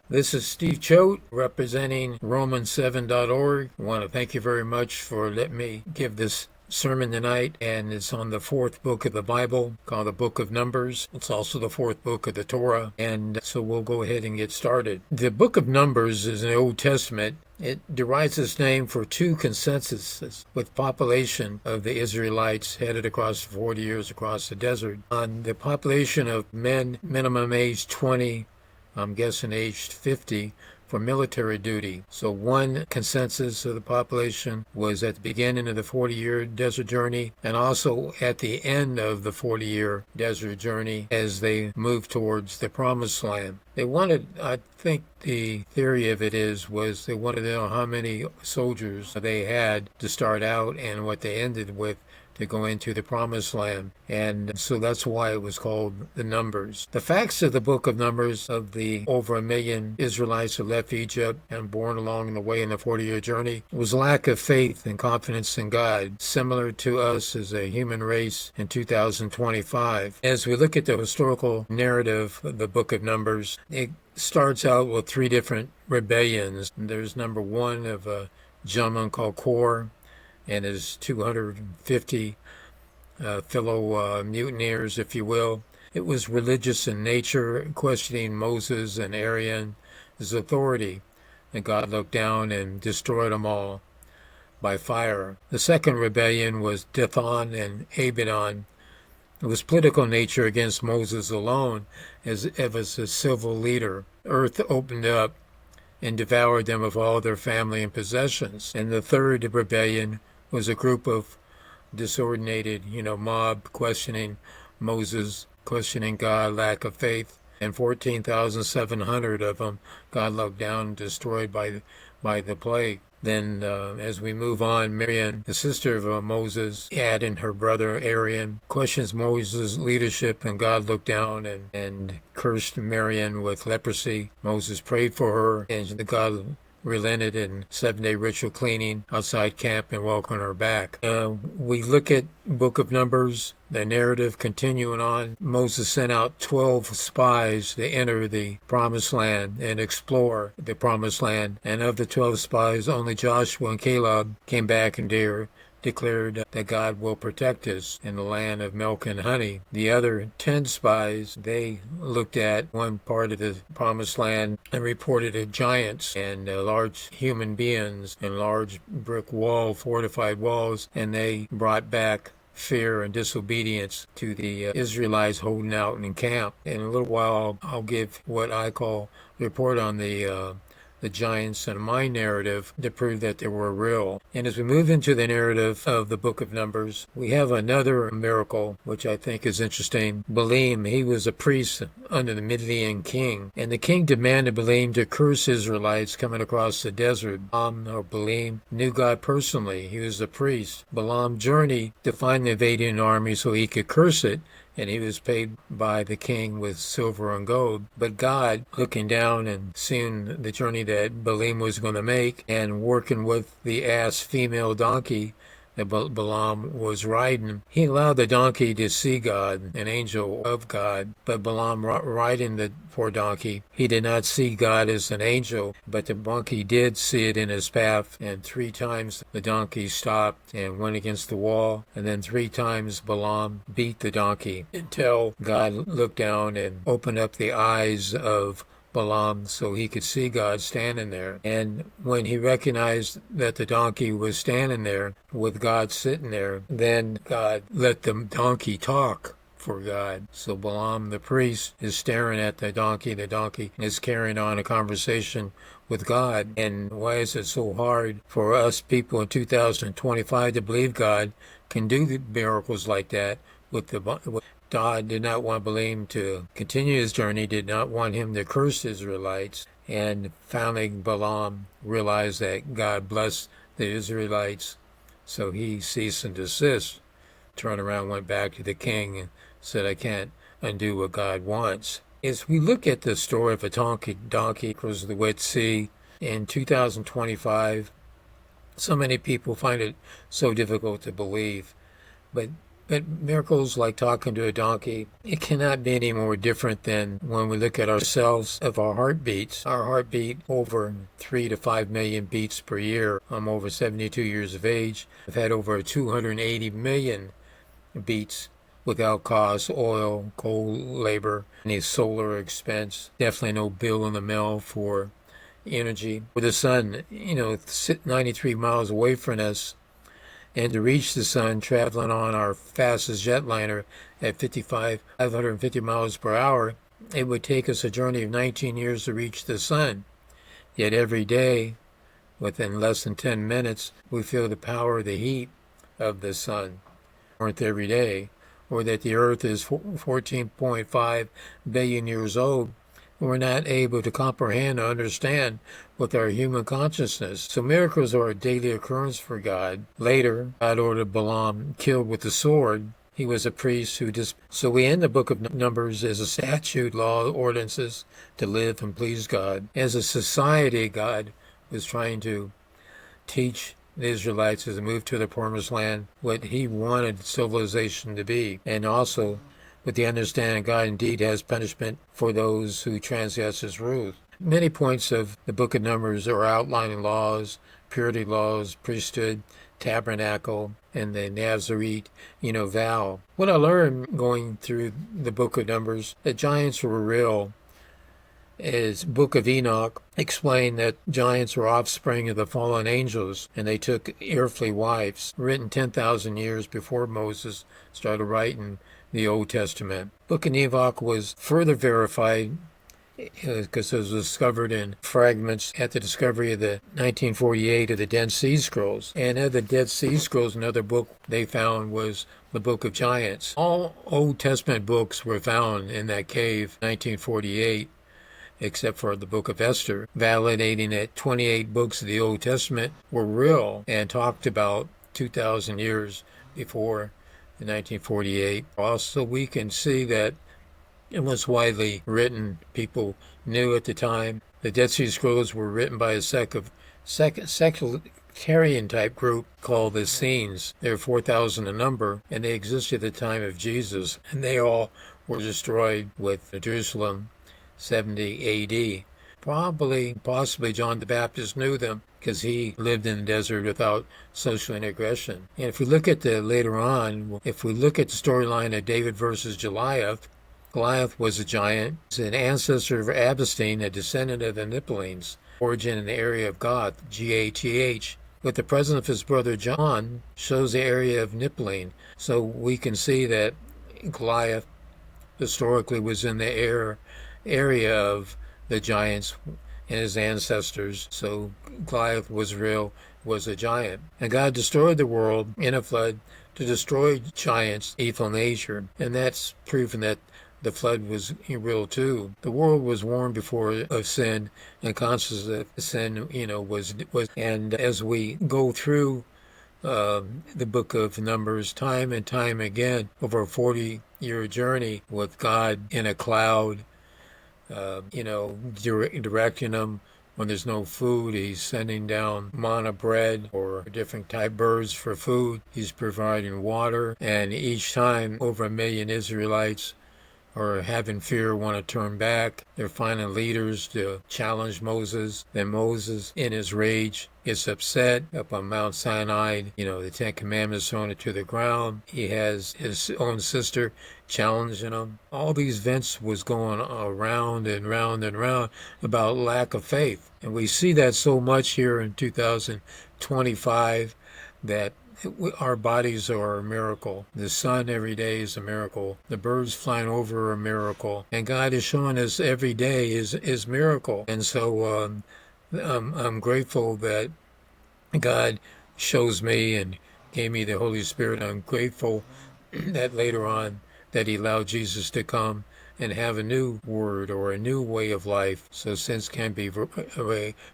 This is Steve Choate representing Romans7.org. I want to thank you very much for letting me give this sermon tonight, and it's on the fourth book of the Bible called the Book of Numbers. It's also the fourth book of the Torah, and so we'll go ahead and get started. The Book of Numbers is in the Old Testament. It derives its name for two consensuses with population of the Israelites headed across 40 years across the desert. On the population of men minimum age 20, I'm guessing aged 50, for military duty. So one consensus of the population was at the beginning of the 40-year desert journey and also at the end of the 40-year desert journey as they moved towards the promised land. They wanted, I think the theory of it was they wanted to know how many soldiers they had to start out and what they ended with to go into the promised land. And so that's why it was called the Numbers. The facts of the book of Numbers of the over 1 million Israelites who left Egypt and born along the way in the 40-year journey was lack of faith and confidence in God, similar to us as a human race in 2025. As we look at the historical narrative of the book of Numbers, it starts out with three different rebellions. There's number one of a gentleman called Kor and his 250 fellow mutineers, if you will. It was religious in nature, questioning Moses and Aaron's authority, and God looked down and destroyed them all by fire. The second rebellion was Dathan and Abiram. It was political nature against Moses alone as a civil leader. Earth opened up and devoured them of all their family and possessions. And the third rebellion was a group of disordinated, mob questioning Moses, questioning God, lack of faith, and 14,700 of them God looked down and destroyed by the plague. Then as we move on, Miriam, the sister of Moses, and her brother Aaron, questions Moses' leadership, and God looked down and cursed Miriam with leprosy. Moses prayed for her, and God relented in 7-day ritual cleaning outside camp and welcomed her back. We look at Book of Numbers, the narrative continuing on. Moses sent out 12 spies to enter the promised land and explore the promised land. And of the 12 spies, only Joshua and Caleb came back and declared that God will protect us in the land of milk and honey. The other 10 spies, they looked at one part of the promised land and reported of giants and large human beings and large brick fortified walls, and they brought back fear and disobedience to the Israelites holding out in camp. In a little while, I'll give what I call report on the giants and my narrative to prove that they were real. And as we move into the narrative of the book of Numbers, we have another miracle, which I think is interesting. Balaam, he was a priest under the Midian king, and the king demanded Balaam to curse Israelites coming across the desert. Balaam knew God personally. He was a priest. Balaam journeyed to find the invading army so he could curse it, and he was paid by the king with silver and gold. But God, looking down and seeing the journey that Balaam was going to make, and working with the ass female donkey that Balaam was riding, he allowed the donkey to see God, an angel of God. But Balaam riding the poor donkey, he did not see God as an angel, but the donkey did see it in his path, and 3 times the donkey stopped and went against the wall, and then 3 times Balaam beat the donkey until God looked down and opened up the eyes of Balaam so he could see God standing there. And when he recognized that the donkey was standing there with God sitting there, then God let the donkey talk for God. So Balaam the priest is staring at the donkey. The donkey is carrying on a conversation with God. And why is it so hard for us people in 2025 to believe God can do miracles like that with God did not want Balaam to continue his journey, did not want him to curse Israelites. And finally, Balaam realized that God blessed the Israelites, so he ceased and desist, turned around, went back to the king, and said, I can't undo what God wants. As we look at the story of a donkey across the Red Sea in 2025, so many people find it so difficult to believe. But But miracles like talking to a donkey, it cannot be any more different than when we look at ourselves of our heartbeats. Our heartbeat over 3 to 5 million beats per year. I'm over 72 years of age. I've had over 280 million beats without cost, oil, coal, labor, any solar expense. Definitely no bill in the mail for energy. With the sun, 93 miles away from us, and to reach the sun traveling on our fastest jetliner at 550 miles per hour, it would take us a journey of 19 years to reach the sun. Yet every day, within less than 10 minutes, we feel the power of the heat of the sun. Earth every day, or that the earth is 14.5 billion years old, we're not able to comprehend or understand with our human consciousness. So miracles are a daily occurrence for God. Later, God ordered Balaam killed with the sword. He was a priest who So we end the book of Numbers as a statute, law, ordinances to live and please God. As a society, God was trying to teach the Israelites as they moved to the promised land what he wanted civilization to be, and also with the understanding God indeed has punishment for those who transgress his rules. Many points of the book of Numbers are outlining laws, purity laws, priesthood, tabernacle, and the Nazarite, vow. What I learned going through the book of Numbers, that giants were real. Is Book of Enoch explained that giants were offspring of the fallen angels, and they took earthly wives, written 10,000 years before Moses started writing the Old Testament. Book of Enoch was further verified because it was discovered in fragments at the discovery of the 1948 of the Dead Sea Scrolls. And of the Dead Sea Scrolls, another book they found was the Book of Giants. All Old Testament books were found in that cave, 1948. Except for the book of Esther, validating that 28 books of the Old Testament were real and talked about 2,000 years before the 1948. Also, we can see that it was widely written. People knew at the time. The Dead Sea Scrolls were written by a sectarian type group called the Essenes. There were 4,000 in number, and they existed at the time of Jesus, and they all were destroyed with Jerusalem 70 A.D. Possibly John the Baptist knew them because he lived in the desert without social integration. And if we look at later on, if we look at the storyline of David versus Goliath, Goliath was a giant, an ancestor of Abistine, a descendant of the Nipalines, origin in the area of Gath, Gath. With the presence of his brother John shows the area of Nipaline. So we can see that Goliath historically was in the area of the giants and his ancestors. So Goliath was real, was a giant. And God destroyed the world in a flood to destroy giants' evil nature. And that's proven that the flood was real too. The world was warned before of sin, and conscious of sin, was. And as we go through the book of Numbers time and time again, over a 40-year journey with God in a cloud, directing them when there's no food. He's sending down manna bread or different type birds for food. He's providing water. And each time, over 1 million Israelites are having fear, want to turn back. They're finding leaders to challenge Moses. Then Moses, in his rage, gets upset up on Mount Sinai. The Ten Commandments thrown it to the ground. He has his own sister challenging him. All these events was going around and round and round about lack of faith. And we see that so much here in 2025 that our bodies are a miracle. The sun every day is a miracle. The birds flying over are a miracle. And God is showing us every day is miracle. And so I'm grateful that God shows me and gave me the Holy Spirit. I'm grateful that later on that he allowed Jesus to come and have a new word or a new way of life so sins can be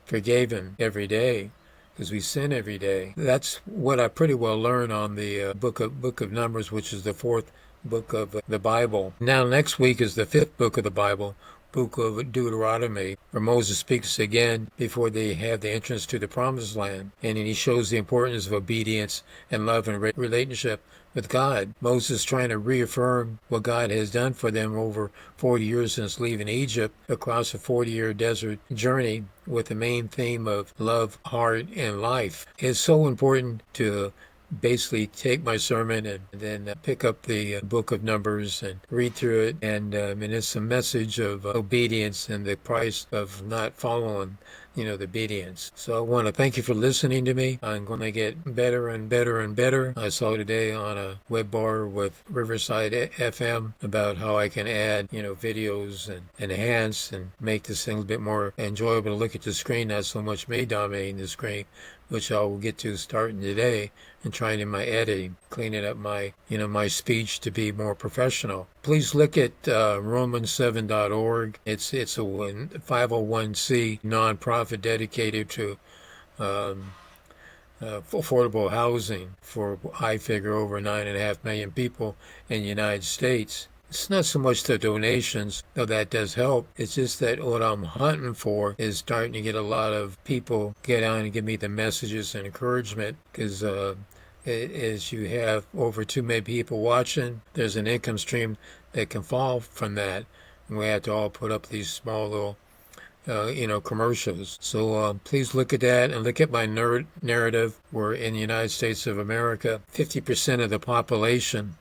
forgiven every day. Because we sin every day. That's what I pretty well learned on the book of Numbers, which is the fourth book of the Bible. Now next week is the fifth book of the Bible, book of Deuteronomy, where Moses speaks again before they have the entrance to the promised land. And he shows the importance of obedience and love and relationship with God. Moses trying to reaffirm what God has done for them over 40 years since leaving Egypt across a 40-year desert journey with the main theme of love, heart, and life. It's so important to basically take my sermon and then pick up the book of Numbers and read through it. And it's a message of obedience and the price of not following, the obedience. So I want to thank you for listening to me. I'm going to get better and better and better. I saw today on a web bar with Riverside FM about how I can add, videos and enhance and make this thing a bit more enjoyable to look at the screen, not so much me dominating the screen, which I will get to starting today and trying in my editing, cleaning up my, my speech to be more professional. Please look at Romans7.org. It's a 501c nonprofit dedicated to affordable housing for, I figure, over 9.5 million people in the United States. It's not so much the donations, though that does help. It's just that what I'm hunting for is starting to get a lot of people get on and give me the messages and encouragement, because as you have over 2 million people watching, there's an income stream that can fall from that. And we have to all put up these small little commercials. So please look at that and look at my narrative where in the United States of America, 50% of the population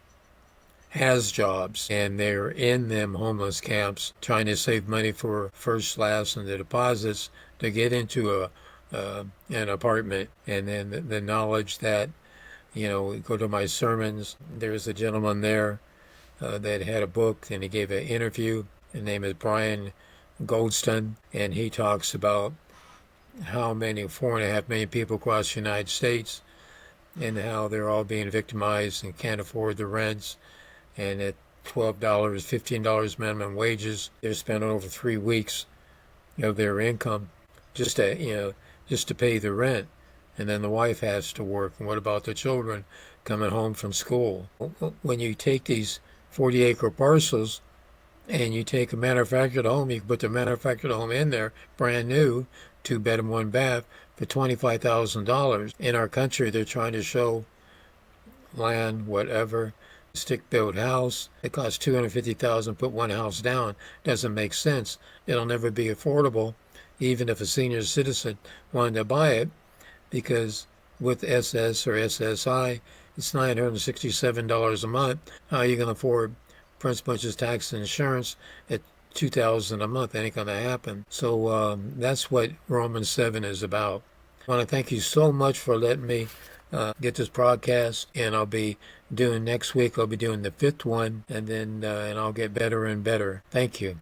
has jobs, and they're in them homeless camps trying to save money for first, last, and the deposits to get into an apartment. And then the knowledge that, go to my sermons. There's a gentleman there that had a book, and he gave an interview. His name is Brian Goldston, and he talks about how many 4.5 million people across the United States and how they're all being victimized and can't afford the rents. And at $12, $15 minimum wages, they're spending over 3 weeks of their income just to pay the rent. And then the wife has to work. And what about the children coming home from school? When you take these 40-acre parcels and you take a manufactured home, you can put the manufactured home in there, brand new, 2-bedroom, 1-bath, for $25,000. In our country, they're trying to show land, whatever, stick-built house. It costs $250,000, put one house down. Doesn't make sense. It'll never be affordable, even if a senior citizen wanted to buy it, because with SS or SSI, it's $967 a month. How are you going to afford principal, interest, tax, and insurance at $2,000 a month? That ain't going to happen. So that's what Romans 7 is about. I want to thank you so much for letting me get this broadcast, and I'll be doing next week. I'll be doing the 5th one, and then and I'll get better and better. Thank you.